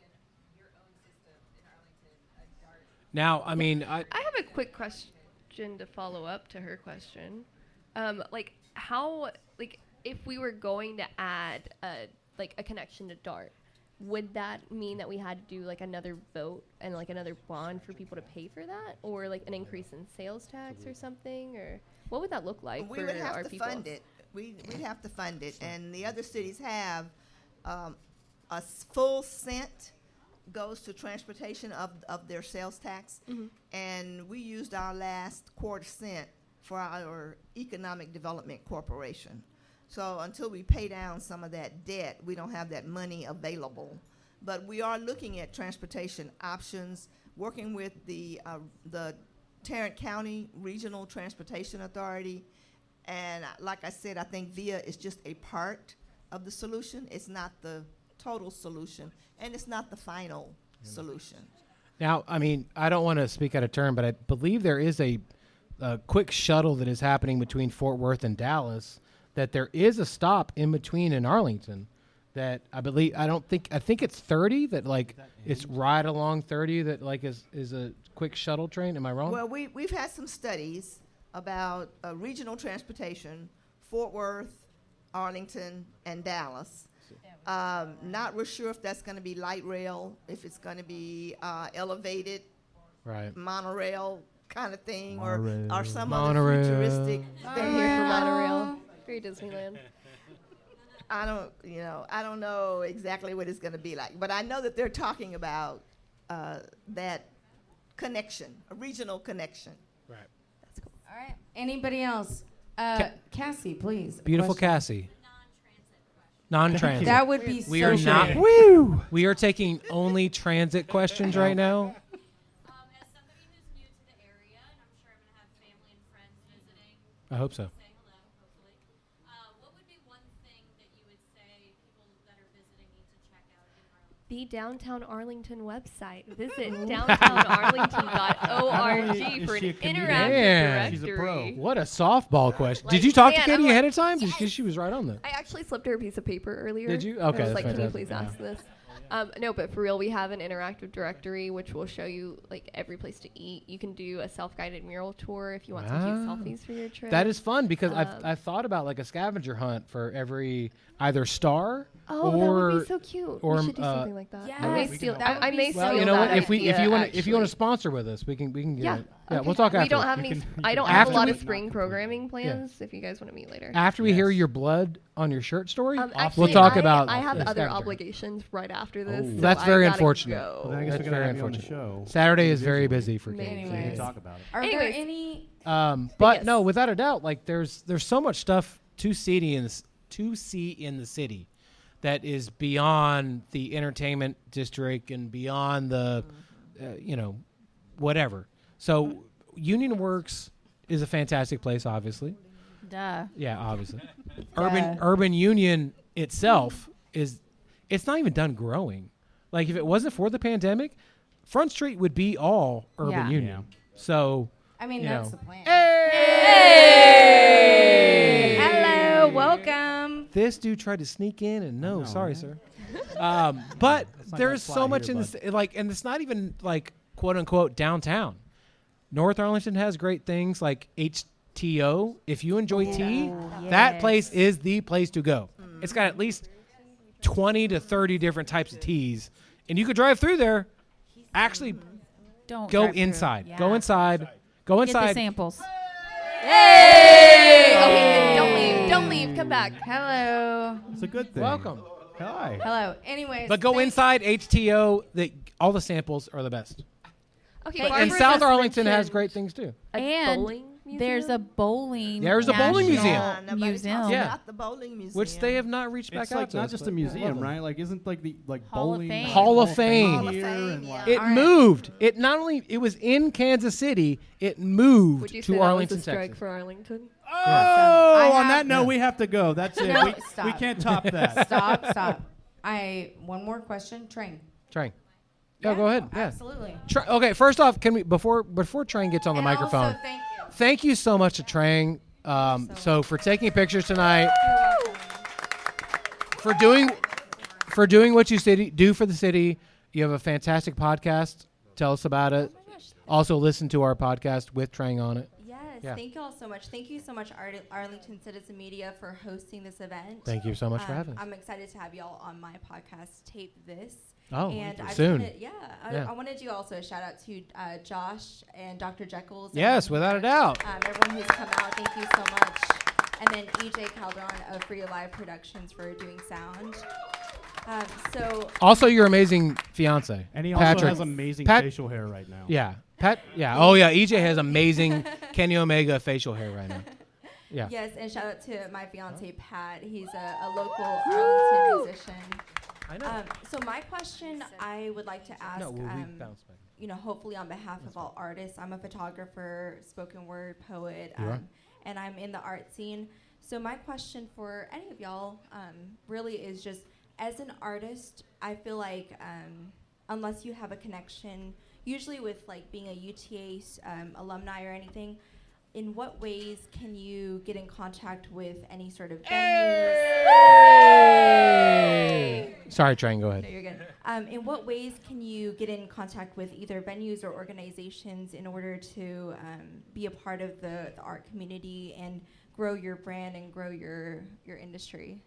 your own system in Arlington, a DART. Now, I mean, I have a quick question to follow up to her question. Like how, like if we were going to add a connection to DART, would that mean that we had to do like another vote and like another bond for people to pay for that, or like an increase in sales tax or something, or what would that look like We for would have our to people? fund it. We'd have to fund it, and the other cities have a full cent goes to transportation of their sales tax, and we used our last quarter cent for our Economic Development Corporation. So until we pay down some of that debt, we don't have that money available. But we are looking at transportation options, working with the Tarrant County Regional Transportation Authority. And like I said, I think VIA is just a part of the solution. It's not the total solution, and it's not the final solution. now, I mean, I don't want to speak out of turn, but I believe there is a quick shuttle that is happening between Fort Worth and Dallas, that there is a stop in between in Arlington that I think it's 30 that like it's right along 30 that like is a quick shuttle train. Am I wrong? Well, we've had some studies about regional transportation, Fort Worth, Arlington, and Dallas. Not real sure if that's going to be light rail, if it's going to be elevated, right, monorail kind of thing, Monorail. or some Monorail. other futuristic They're here for monorail. Great Disneyland. I don't know exactly what it's going to be like, but I know that they're talking about that connection, a regional connection. Right. That's cool. All right. Anybody else? Cassie, please. Beautiful Question. Cassie. Non-transit. That would be We so are not. good. Woo! We are taking only transit questions right now. As somebody who's new to the area, and I'm sure I'm going to have family and friends visiting, I hope so. say hello, hopefully. What would be one thing that you would say people that are visiting need to check out in Arlington? The Downtown Arlington website. Visit downtownarlington.org for an interactive Man. She's a pro. directory. What a softball question. Did Like, you talk to man, Katie I'm ahead like, of time? Because she was right on there. I actually slipped her a piece of paper earlier. Did you? I Okay, was that's like, can you fantastic. please ask this? No, but for real, we have an interactive directory which will show you like every place to eat. You can do a self-guided mural tour if you want some cute Wow. selfies for your trip. That is fun because I've thought about like a scavenger hunt for every either star Oh, or that would be so cute. or, we should do something like that. yes. I may We steal. can all- I may Well, steal you know what? that If you idea, want to actually. sponsor with us, we can get Yeah. it. Yeah, Okay. we'll talk after. We don't have any. I don't have a lot of spring programming plans. If you guys want to meet later. After we hear your blood on your shirt story, Actually, we'll talk I about. I have the other scavenger hunt. obligations right after this. Oh. so That's I very gotta unfortunate. go. Well, then I guess That's we're gonna very have you on the unfortunate. show. Saturday is very busy for Katie. We can Anyways. talk about it. Are there Anyways. any? But Yes. no, without a doubt, like there's so much stuff to see in the city that is beyond the entertainment district and beyond the, whatever. So Union Worx is a fantastic place, obviously. Duh. Yeah, obviously. Urban Union itself it's not even done growing. Like if it wasn't for the pandemic, Front Street would be all Urban Yeah. Union. So I mean, you that's know. the plan. Hey! Hello, welcome. This dude tried to sneak in, and no, know, sorry, man. sir. But not there's gonna so fly much here, in this, like, and it's not even like quote unquote downtown. North Arlington has great things like HTO. If you enjoy tea, that place is the place to go. It's got at least 20 to 30 different types of teas, and you could drive through there. Actually, Don't go drive through. inside. Yeah. Go inside. Go Get the inside. samples. Hey! Okay, don't leave. Don't leave. Come back. Hello. It's a good thing. Welcome. Hi. Hello. Anyways. But go thank- inside HTO. All the samples are the best. Okay, But Barbara And South just Arlington has mentioned great things too. a And bowling museum? there's a bowling. There's a bowling national museum. museum. Yeah. About the bowling museum. Which they have not reached back It's out like to not us, just but a I love museum, them. right? Like isn't like the Hall of bowling Fame. Hall of Fame. Hall of here Fame, and yeah. like It All right. moved. It not only it was in Kansas City, it moved Would you to say Arlington, that was a strike Texas. for Arlington? Oh, I on have- that note, we have to go. That's it. No, we stop. can't top that. Stop. One more question. Train. Train. Yeah, go ahead. Yeah. Absolutely. Okay, first off, can we before Train gets on the And microphone? Also, thank you. Thank you so much to Trang. So for taking pictures tonight, for doing what you do for the city. You have a fantastic podcast. Tell us about it. Also, listen to our podcast with Trang on it. Yes, Yeah. thank you all so much. Thank you so much, Arlington Citizen Media, for hosting this event. Thank you so much for having us. I'm excited to have y'all on my podcast, Tape This. Oh, and I soon. I want to do also a shout out to Josh and Dr. Jeckyll. Yes, without a doubt. Everyone who's come out, thank you so much. And then EJ Calderon of Free Live Productions for doing sound. Also, your amazing fiance, And he also Patrick. has amazing Pat- facial hair right now. Yeah, Pat. Yeah. Oh yeah, EJ has amazing Kenny Omega facial hair right now. Yeah. Yes, and shout out to my fiance Pat. He's a local Arlington musician. I know. So my question I would like to ask, No, will we bounce back? Hopefully on behalf of all artists, I'm a photographer, spoken word poet, You are? and I'm in the art scene. So my question for any of y'all really is just, as an artist, I feel like unless you have a connection, usually with like being a UTA alumni or anything, in what ways can you get in contact with any sort of venues? Sorry, Train, go ahead. No, you're good. In what ways can you get in contact with either venues or organizations in order to be a part of the art community and grow your brand and grow your industry?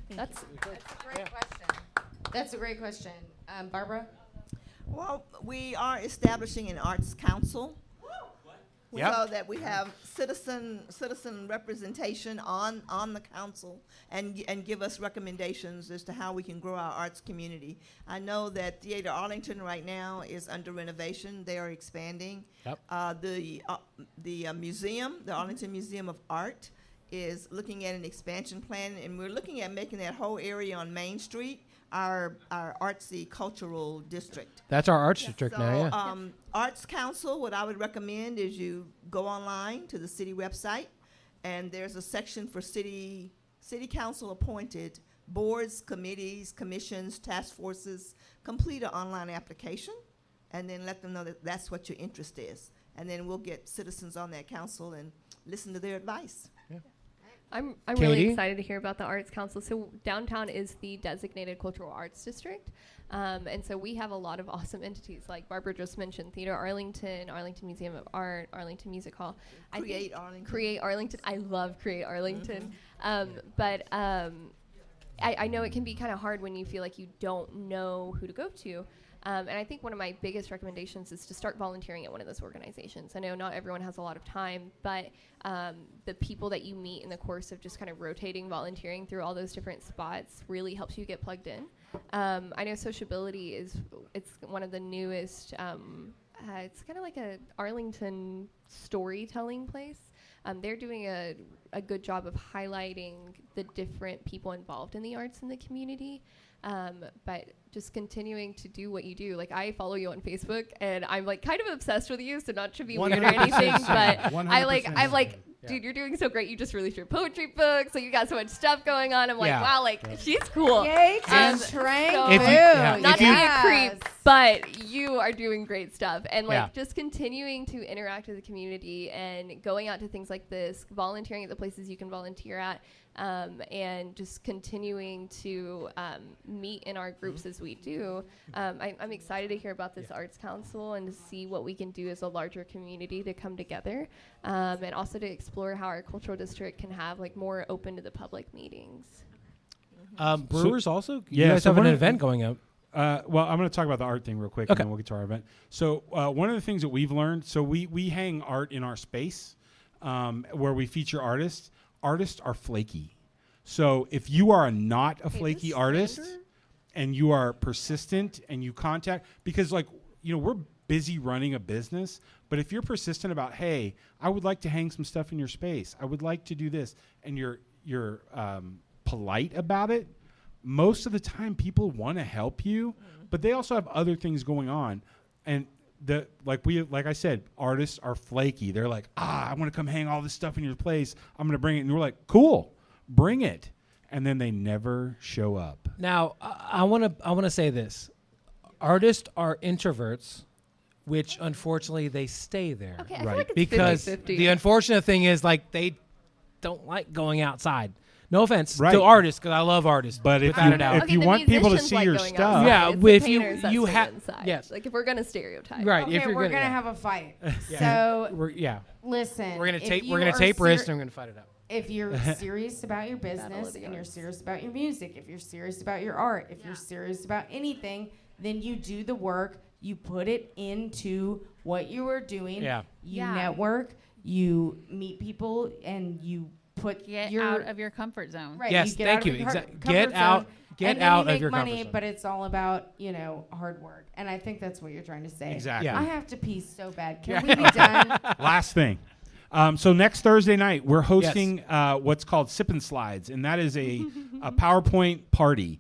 That's a great question. That's a great question. Barbara? Well, we are establishing an arts council. Yep. So that we have citizen representation on the council and give us recommendations as to how we can grow our arts community. I know that Theater Arlington right now is under renovation. They are expanding. Yep. The museum, the Arlington Museum of Art, is looking at an expansion plan, and we're looking at making that whole area on Main Street our artsy cultural district. That's our arts district now, yeah. Arts Council, what I would recommend is you go online to the city website, and there's a section for city council appointed boards, committees, commissions, task forces. Complete an online application, and then let them know that that's what your interest is. And then we'll get citizens on that council and listen to their advice. Yeah. I'm Katie? really excited to hear about the Arts Council. So downtown is the designated cultural arts district. And so we have a lot of awesome entities, like Barbara just mentioned, Theater Arlington, Arlington Museum of Art, Arlington Music Hall. Create Arlington. Create Arlington. I love Create Arlington. But I know it can be kind of hard when you feel like you don't know who to go to. And I think one of my biggest recommendations is to start volunteering at one of those organizations. I know not everyone has a lot of time, but the people that you meet in the course of just kind of rotating volunteering through all those different spots really helps you get plugged in. I know Sociability it's one of the newest, it's kind of like a Arlington storytelling place. They're doing a good job of highlighting the different people involved in the arts in the community. But just continuing to do what you do. Like, I follow you on Facebook, and I'm like kind of obsessed with you, so not to be weird or anything, but I'm like, dude, you're doing so great. You just released your poetry book, so you got so much stuff going on. I'm like, wow, like she's cool. Yay, Train. So Not to be a creep, but you are doing great stuff. And like just continuing to interact with the community and going out to things like this, volunteering at the places you can volunteer at. And just continuing to meet in our groups as we do. I'm excited to hear about this Arts Council and to see what we can do as a larger community to come together, and also to explore how our cultural district can have like more open to the public meetings. Brewers also? Yeah, You guys so have an one of event going up. Well, I'm going to talk about the art thing real quick, and then we'll get to our event. So one of the things that we've learned, so we hang art in our space where we feature artists. Artists are flaky. So if you are not a flaky artist and you are persistent and you contact, because like, we're busy running a business, but if you're persistent about, hey, I would like to hang some stuff in your space, I would like to do this, and you're polite about it, most of the time people want to help you, but they also have other things going on. And like I said, artists are flaky. They're like, I want to come hang all this stuff in your place. I'm going to bring it. And we're like, cool, bring it. And then they never show up. Now, I want to say this. Artists are introverts, which unfortunately they stay there. Okay, I feel like it's because 50-50. the unfortunate thing is like they don't like going outside. No offense to artists, because I love artists. But if you want people to see your stuff, if you have, yes, like if we're gonna stereotype, right? Okay, if you're we're gonna yeah. have a fight. So listen, we're gonna tape wrist and we're gonna fight it out. If you're serious about your business and you're serious about your music, if you're serious about your art, if you're serious about anything, then you do the work. You put it into what you are doing. Yeah. You network. You meet people, and you get out of your comfort zone. Right. Yes, you get thank out you. Of your Exactly. Get out of your money, comfort zone. but it's all about hard work, and I think that's what you're trying to say. Exactly. I have to pee so bad. Can we be done? Last thing. So next Thursday night, we're hosting what's called Sip and Slides, and that is a PowerPoint party.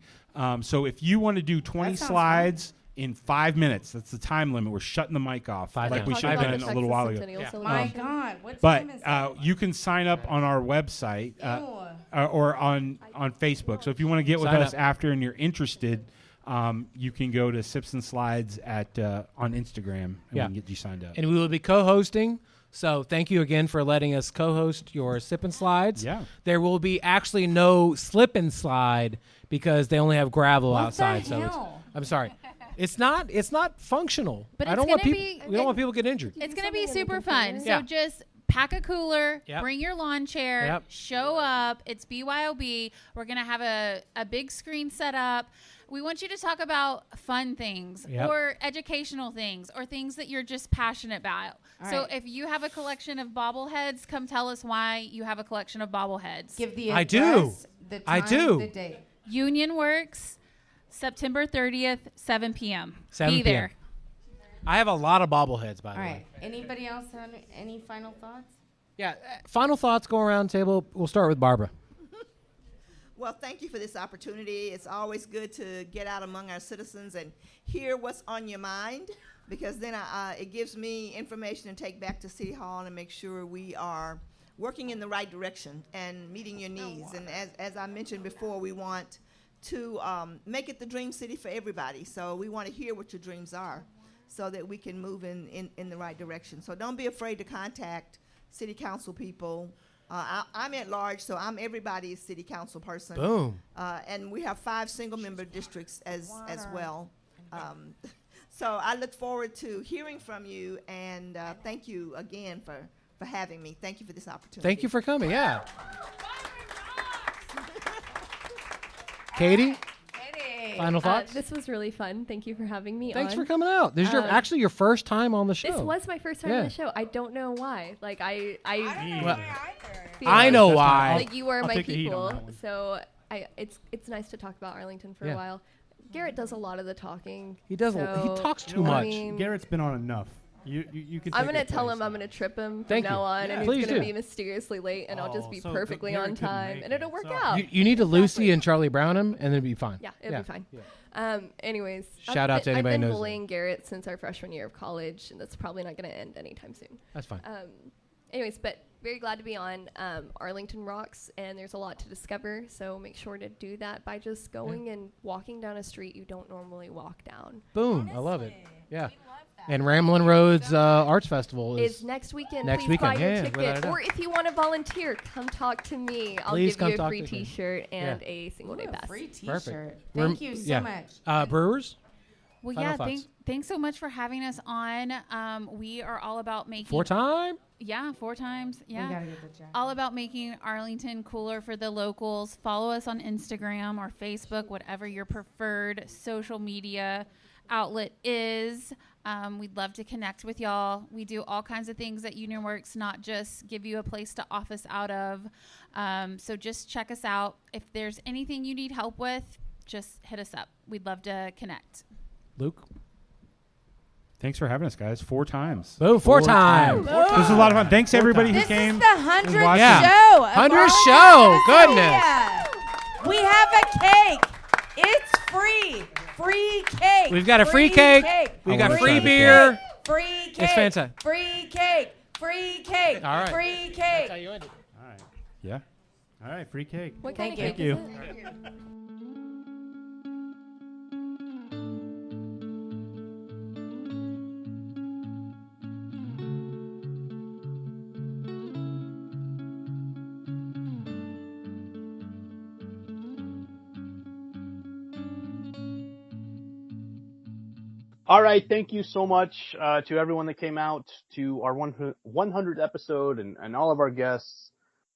So if you want to do 20 slides in 5 minutes, that's the time limit. We're shutting the mic off, like we should have done a little while ago. My God, what but time is it? you can sign up on our website or on Facebook. So if you want to get with us after and you're interested, you can go to Sips and Slides on Instagram, and we can get you signed up. And we will be co-hosting. So thank you again for letting us co-host your Sip and Slides. Yeah. There will be actually no slip and slide because they only have gravel What outside. the So hell? I'm sorry. It's not functional. But I it's don't want gonna people. be- We don't want people to get injured. It's going to be super fun. So Yeah. just pack a cooler, Yep. bring your lawn chair, Yep. show up. It's BYOB. We're going to have a big screen set up. We want you to talk about fun things Yep. or educational things or things that you're just passionate about. All So right. if you have a collection of bobbleheads, come tell us why you have a collection of bobbleheads. Give the I do. address, the time, I do. the date. Union Worx, September 30th, 7 p.m. 7 Be p.m. there. I have a lot of bobbleheads, by the All way. right. Anybody else have any final thoughts? Yeah. Final thoughts go around the table. We'll start with Barbara. Well, thank you for this opportunity. It's always good to get out among our citizens and hear what's on your mind, because then it gives me information to take back to City Hall and make sure we are working in the right direction and meeting your needs. And as I mentioned before, we want to make it the dream city for everybody. So we want to hear what your dreams are so that we can move in the right direction. So don't be afraid to contact city council people. I'm at large, so I'm everybody's city council person. Boom. And we have 5 single-member districts as well. So I look forward to hearing from you, and thank you again for having me. Thank you for this opportunity. Thank you for coming. Yeah. Katie? Final thoughts? This was really fun. Thank you for having me Thanks on. for coming out. This is actually your first time on the show. This was my first time on the show. I don't know why. Like I I know why. Like you are I'll my take the heat on people. that one. So it's nice to talk about Arlington for a while. Garrett does a lot of the talking. He does. So, He talks too You know what? much. Garrett's been on enough. You can. I'm take gonna his tell place him I'm gonna trip him from Thank now you. on, Yeah. and Please he's gonna do. be mysteriously late, and I'll just be so perfectly Garrett on couldn't time, make and it'll it, work so- out. You need to Lucy and Charlie Brown him, and then it'll be fine. Yeah, it'll be fine. Anyways, Shout out to anybody I've who been knows bullying Garrett since our freshman year of college, and that's probably not going to end anytime soon. That's fine. Anyways, but very glad to be on. Arlington rocks, and there's a lot to discover, so make sure to do that by just going and walking down a street you don't normally walk down. Boom. I love it. Yeah. And Ramblin' Roads Arts Festival It's next weekend. next Please weekend. buy your Yeah, ticket. without a doubt. Or if you want to volunteer, come talk to me. I'll Please give come you a talk free to me. T-shirt and Yeah. a single day pass. Free T-shirt. Perfect. Thank you so much. Brewers? Well, Final yeah, thoughts. thanks so much for having us on. We are all about making 4 time? Yeah, 4 times. Yeah. We gotta get the jacket. All about making Arlington cooler for the locals. Follow us on Instagram or Facebook, whatever your preferred social media outlet is. We'd love to connect with y'all. We do all kinds of things at Union Worx, not just give you a place to office out of. So just check us out. If there's anything you need help with, just hit us up. We'd love to connect. Luke? Thanks for having us, guys. 4 times. Boom, 4 times. This was a lot of fun. Thanks, everybody who This came. is the 100th watching. show. of 100th Arlington show. Media. Goodness. We have a cake. It's free. Free cake. We've got a free cake. We've got free beer. Free cake. It's fantastic. Free cake. Free cake. All right. Free cake. That's how you end it. All right. Yeah. All right. Free cake. What kind of Thank cake you. is it? All right, thank you so much to everyone that came out to our 100th episode and all of our guests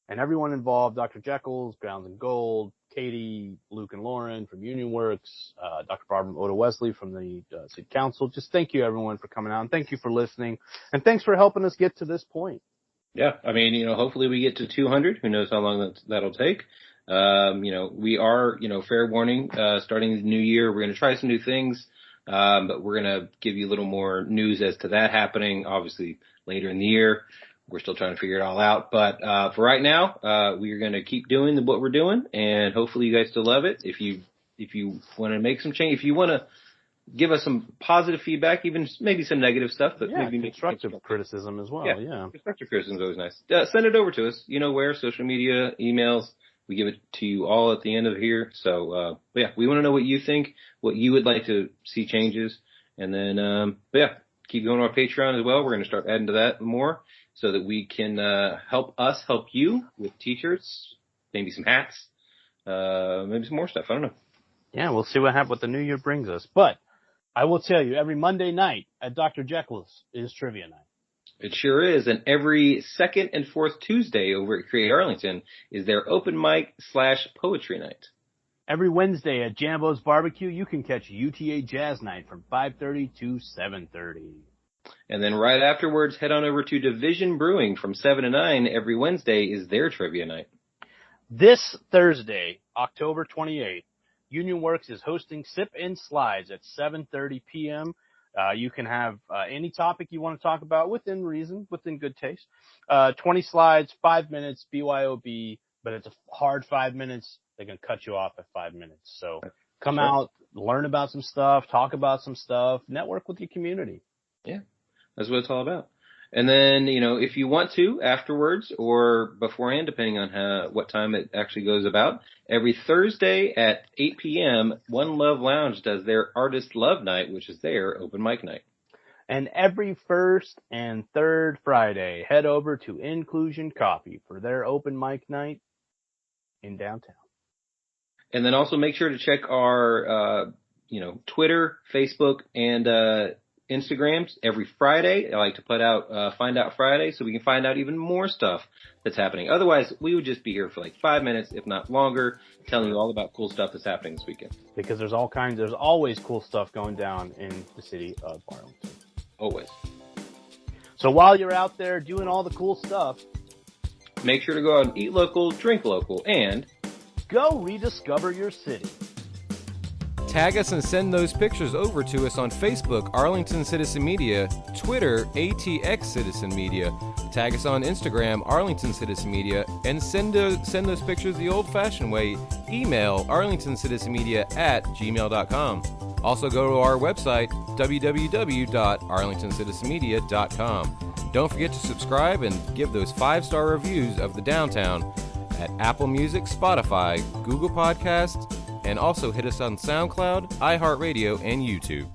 and everyone involved, Dr. Jeckyll, Grounds and Gold, Katie, Luke and Lauren from Union Worx, Dr. Barbara Odom Wesley from the City Council. Just thank you, everyone, for coming out, and thank you for listening, and thanks for helping us get to this point. Yeah, I mean, hopefully we get to 200. Who knows how long that'll take. We are, fair warning, starting the new year, we're going to try some new things. But we're going to give you a little more news as to that happening, obviously, later in the year. We're still trying to figure it all out. But for right now, we are going to keep doing what we're doing, and hopefully you guys still love it. If you want to make some change, if you want to give us some positive feedback, even maybe some negative stuff, but maybe constructive criticism as well. Yeah. Constructive criticism is always nice. Send it over to us. You know where? Social media, emails. We give it to you all at the end of here. So, we want to know what you think, what you would like to see changes. And then, keep going to our Patreon as well. We're going to start adding to that more so that we can help you with t-shirts, maybe some hats, maybe some more stuff. I don't know. Yeah, we'll see what the new year brings us. But I will tell you, every Monday night at Dr. Jeckyll's is trivia night. It sure is. And every second and fourth Tuesday over at Create Arlington is their open mic / poetry night. Every Wednesday at Jambo's Barbecue, you can catch UTA Jazz Night from 5:30 to 7:30. And then right afterwards, head on over to Division Brewing from 7 to 9. Every Wednesday is their trivia night. This Thursday, October 28th, Union Worx is hosting Sip and Slides at 7:30 p.m. You can have any topic you want to talk about within reason, within good taste. 20 slides, 5 minutes, BYOB, but it's a hard 5 minutes. They're going to cut you off at 5 minutes. So come out, learn about some stuff, talk about some stuff, network with your community. Yeah, that's what it's all about. And then, if you want to afterwards or beforehand, depending on what time it actually goes about, every Thursday at 8 p.m., One Love Lounge does their Artist Love Night, which is their open mic night. And every first and third Friday, head over to Inclusion Coffee for their open mic night in downtown. And then also make sure to check our, Twitter, Facebook, and Instagrams every Friday. I like to put out Find Out Friday so we can find out even more stuff that's happening. Otherwise, we would just be here for like 5 minutes, if not longer, telling you all about cool stuff that's happening this weekend. Because there's always cool stuff going down in the city of Arlington. Always. So while you're out there doing all the cool stuff, make sure to go out and eat local, drink local, and go rediscover your city. Tag us and send those pictures over to us on Facebook, Arlington Citizen Media, Twitter, ATX Citizen Media. Tag us on Instagram, Arlington Citizen Media, and send those pictures the old-fashioned way. Email arlingtoncitizenmedia@gmail.com. Also go to our website, www.arlingtoncitizenmedia.com. Don't forget to subscribe and give those 5-star reviews of the downtown at Apple Music, Spotify, Google Podcasts, and also hit us on SoundCloud, iHeartRadio, and YouTube.